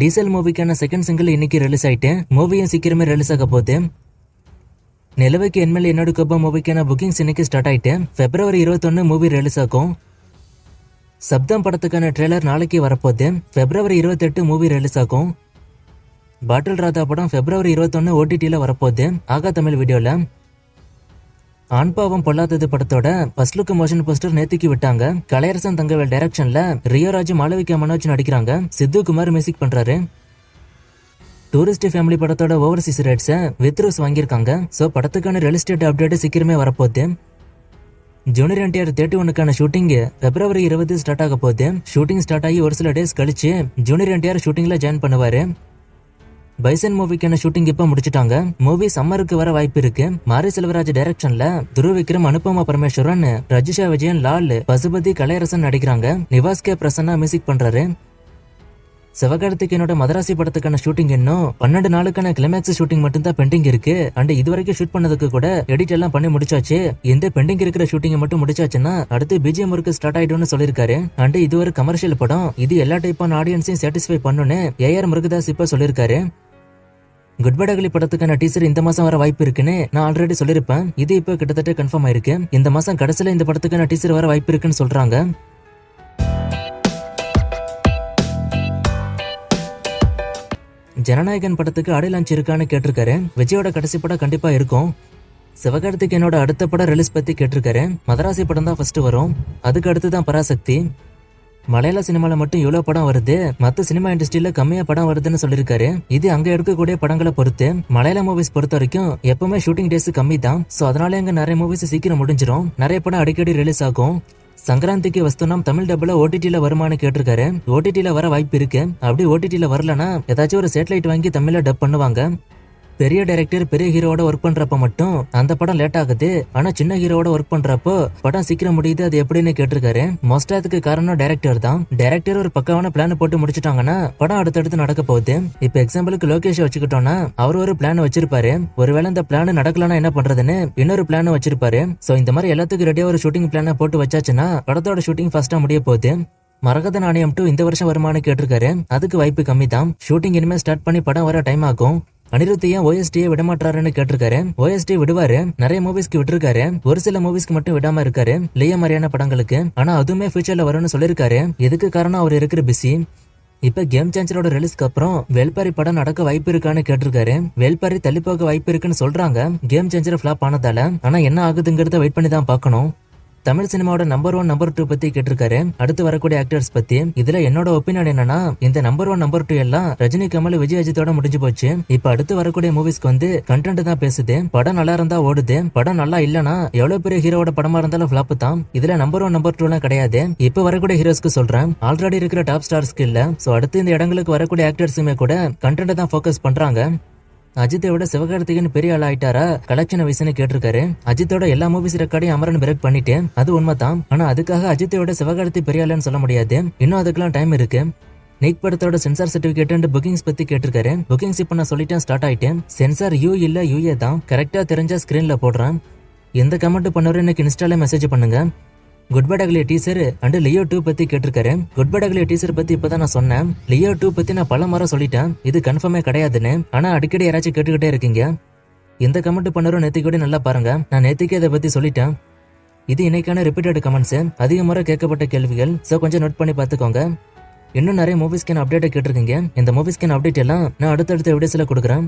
Diesel மூவிக்கான second single இன்னைக்கு release ஆயிட்டு மூவியும் சீக்கிரமே ரிலீஸ் ஆக போகுது. நிலவுக்கு என்மேல் என்னோட கோபம் மூவிக்கான புக்கிங்ஸ் இன்னைக்கு ஸ்டார்ட் ஆயிட்டு February 21 மூவி ரிலீஸ் ஆகும். சப்தம் படத்துக்கான ட்ரெய்லர் நாளைக்கு வரப்போகுது. February 28 மூவி ரிலீஸ் ஆகும். பாட்டில் ராதா படம் February 21 OTT-ல வரப்போகுது. ஆகா தமிழ் வீடியோல ஆண் பாவம் பொல்லாதது படத்தோட ஃபர்ஸ்ட் லுக் மோஷன் போஸ்டர் நேத்திக்கு விட்டாங்க. கலையரசன் தங்கவேல் டைரக்ஷன்ல ரியோராஜ் மாளவிகா மனோஜ் நடிக்கிறாங்க. சித்து குமார் மியூசிக் பண்றாரு. டூரிஸ்ட் ஃபேமிலி படத்தோட ஓவர்சீஸ் ரைட்ஸை வித்ரூஸ் வாங்கியிருக்காங்க. ஸோ படத்துக்கான ரியல் டேட் அப்டேட் சீக்கிரமே வரப்போகுது. ஜூனியர் NTR 31க்கான ஷூட்டிங் February 20 ஸ்டார்ட் ஆக போகுது. ஷூட்டிங் ஸ்டார்ட் ஆகி ஒரு சில டேஸ் கழிச்சு ஜூனியர் NTR ஷூட்டிங்ல ஜாயின் பண்ணுவாரு. பைசன் மூவிக்கான ஷூட்டிங் இப்ப முடிச்சிட்டாங்க. மூவி சம்மருக்கு வர வாய்ப்பு இருக்கு. மாரி செல்வராஜ் டைரக்ஷன்ல துருவ விக்ரம், அனுபமா பரமேஸ்வரன், ரஜிஷா விஜயன், லால், பசுபதி, கலையரசன் நடிக்கிறாங்க. நிவாஸ் கே பிரசன்னா மியூசிக் பண்றாரு. சிவகார்த்திகேயனோட மதராசி படத்துக்கான ஷூட்டிங் இன்னும் 12 நாளுக்கான கிளைமேக்ஸ் ஷூட்டிங் மட்டும் தான் பெண்டிங் இருக்கு. அண்ட் இதுவரைக்கும் ஷூட் பண்ணதுக்கு கூட எடிட் எல்லாம் பண்ணி முடிச்சாச்சு. இந்த பெண்டிங் இருக்கிற ஷூட்டிங் மட்டும் முடிச்சாச்சுன்னா அடுத்து BGM ஒர்க் ஸ்டார்ட் ஆயிடும்னு சொல்லிருக்காரு. அண்ட் இது ஒரு கமர்ஷியல் படம், இது எல்லா டைப்பான ஆடியன்ஸையும் சாட்டிஸ்ஃபை பண்ணுன்னு AR முருகதாஸ் இப்ப சொல்லிருக்காரு. குட் பை அக்லி படத்துக்கான டீசர் இந்த மாசம் வர வாய்ப்பு இருக்குன்னு நான் ஆல்ரெடி சொல்லிருப்பேன். இது இப்போ கிட்டத்தட்ட கன்ஃபார்ம் ஆயிருக்கு. இந்த மாசம் கடைசியில இந்த படத்துக்கான டீசர் வர வாய்ப்பு இருக்குன்னு சொல்றாங்க. ஜனநாயகன் படத்துக்கு ஆடியோ லான்ச் இருக்கான்னு கேட்டிருக்காரு. விஜயோட கடைசி படம் கண்டிப்பா இருக்கும். சிவகார்த்திகேயனோட அடுத்த படம் ரிலீஸ் பத்தி கேட்டிருக்காரு. மதராசி படம் தான் ஃபர்ஸ்ட் வரும், அதுக்கு அடுத்து தான் பராசக்தி. மலையாள சினிமால மட்டும் இவ்வளவு படம் வருது, மத்த சினிமா இண்டஸ்ட்ரியில கம்மியா படம் வருதுன்னு சொல்லிருக்காரு. இது அங்க எடுக்கக்கூடிய படங்களை பொறுத்து. மலையாள மூவிஸ் பொறுத்த வரைக்கும் எப்பவுமே ஷூட்டிங் டேஸ் கம்மி தான். சோ அதனால அங்க நிறைய மூவிஸ் சீக்கிரம் முடிஞ்சிரும். நிறைய படம் அடிக்கடி ரிலீஸ் ஆகும். சங்கராந்திக்கு வஸ்துனாம் தமிழ் டப்ல OTT-ல வருமானு கேட்டிருக்காரு. OTT-ல வர வாய்ப்பு இருக்கு. அப்படி OTT-ல வரலனா ஏதாச்சும் ஒரு சேட்டலைட் வாங்கி தமிழ்ல டப் பண்ணுவாங்க. பெரிய டைரக்டர் பெரிய ஹீரோட ஒர்க் பண்றப்ப மட்டும் அந்த படம் லேட் ஆகுது. ஆனா சின்ன ஹீரோட ஒர்க் பண்றப்போ படம் சீக்கிரம் முடியுது. அது எப்படின்னு கேட்டிருக்காரு. மோஸ்டா அதுக்கு காரணம் டைரக்டர் தான். டைரக்டர் ஒரு பக்காவான பிளான் போட்டு முடிச்சிட்டாங்கன்னா படம் அடுத்தடுத்து நடக்க போகுது. இப்ப எக்ஸாம்பிளுக்கு லோகேஷ் வச்சுக்கிட்டோம்னா அவர் ஒரு பிளான் வச்சிருப்பாரு. ஒருவேளை இந்த பிளான் நடக்கலன்னா என்ன பண்றதுன்னு இன்னொரு பிளான் வச்சிருப்பாரு. சோ இந்த மாதிரி எல்லாத்துக்கும் ரெடியா ஒரு ஷூட்டிங் பிளான போட்டு வச்சாச்சுன்னா படத்தோட ஷூட்டிங் ஃபாஸ்டா முடிய போகுது. மரகத நாணயம் 2 இந்த வருஷம் வருமானு கேட்டிருக்காரு. அதுக்கு வாய்ப்பு கம்மி தான். ஷூட்டிங் இனிமே ஸ்டார்ட் பண்ணி படம் வர டைம் ஆகும். அனிருத் ஏன் OST-யை விடமாட்டாருன்னு கேட்டிருக்காரு. OST விடுவாரு, நிறைய மூவிஸ்க்கு விட்டுருக்காரு. ஒரு சில மூவிஸ்க்கு மட்டும் விடாம இருக்காரு, லியோ மாதிரியான படங்களுக்கு. ஆனா அதுவுமே ஃபியூச்சர்ல வரும்னு சொல்லிருக்காரு. இதுக்கு காரணம் அவர் இருக்கிற பிஸி. இப்ப கேம் சேஞ்சரோட ரிலீஸ்க்கு அப்புறம் வேல்பாரி படம் நடக்க வாய்ப்பு இருக்கான்னு கேட்டிருக்காரு. வேல்பாரி தள்ளி போக வாய்ப்பு இருக்குன்னு சொல்றாங்க, கேம் சேஞ்சர் ஃபிளாப் ஆனதால. ஆனா என்ன ஆகுதுங்கிறத வெயிட் பண்ணி தான் பார்க்கணும். தமிழ் சினிமாவோட நம்பர் 1 நம்பர் 2 பத்தி கேட்டிருக்காரு. அடுத்து வரக்கூடிய ஆக்டர்ஸ் பத்தி. இதுல என்னோட ஒப்பீனியன் என்னன்னா, இந்த நம்பர் 1 நம்பர் 2 எல்லாம் ரஜினி, கமல், விஜய், அஜித்தோட முடிஞ்சு போச்சு. இப்ப அடுத்து வரக்கூடிய மூவிஸ்க்கு வந்து கண்டென்ட் தான் பேசுது. படம் நல்லா இருந்தா ஓடுது, படம் நல்லா இல்லனா எவ்வளவு பெரிய ஹீரோட படமா இருந்தாலும் ஃபிளாப் தான். இதுல நம்பர் 1 நம்பர் 2 எல்லாம் கிடையாது. இப்ப வரக்கூடிய ஹீரோஸ்க்கு சொல்றேன், ஆல்ரெடி இருக்கிற டாப் ஸ்டார்ஸ்க்கு இல்ல. சோ அடுத்து இந்த இடங்களுக்கு வரக்கூடிய ஆக்டர்ஸுமே கூட கண்டென்ட் தான் ஃபோக்கஸ் பண்றாங்க. அஜித்தை விட சிவகார்த்திகேயன் பெரிய ஆள் ஆயிட்டாரா கலெக்ஷன் வைஸ்னு கேட்டிருக்காரு. அஜித்தோட எல்லா மூவிஸ் ரெக்கார்டையும் அமரன் பிரேக் பண்ணிட்டு அது உண்மைதான். ஆனா அதுக்காக அஜித்தை விட சிவகார்த்தி பெரிய ஆளுன்னு சொல்ல முடியாது. இன்னும் அதுக்கெல்லாம் டைம் இருக்கு. நீக் படத்தோட சென்சார் சர்டிபிகேட் அண்ட் புக்கிங்ஸ் பத்தி கேட்டிருக்காரு. புக்கிங்ஸ் இப்ப நான் சொல்லிட்டேன், ஸ்டார்ட் ஆயிட்டேன். சென்சார் U இல்ல UA தான். கரெக்டா தெரிஞ்சா ஸ்கிரீன்ல போடுறேன். எந்த கமெண்ட் பண்ணவரும் எனக்கு இன்ஸ்டால மெசேஜ் பண்ணுங்க. Good bye ugly teaser and Leo 2 பத்தி கேட்டிருக்காரு. குட் பை அக்லி டீசர் பத்தி இப்பதான் நான் சொன்னேன். லியோ 2 பத்தி நான் பல முறை சொல்லிட்டேன், இது கன்ஃபார்மே கிடையாதுன்னு. ஆனா அடிக்கடி யாராச்சும் கேட்டுக்கிட்டே இருக்கீங்க. எந்த கமெண்ட் பண்ணவரும் நேத்திக்கு கூட நல்லா பாருங்க. நான் நேத்திக்கே இதை பத்தி சொல்லிட்டேன். இது இன்னைக்கான ரிப்பீட்டட் கமெண்ட்ஸ், அதிக முறை கேட்கப்பட்ட கேள்விகள். சோ கொஞ்சம் நோட் பண்ணி பாத்துக்கோங்க. இன்னும் நிறைய மூவிஸ்க்கான அப்டேட் கேட்டிருக்கீங்க. இந்த மூவிஸ்க்கான அப்டேட் எல்லாம் நான் அடுத்தடுத்த வீடியோஸ்ல கொடுக்குறேன்.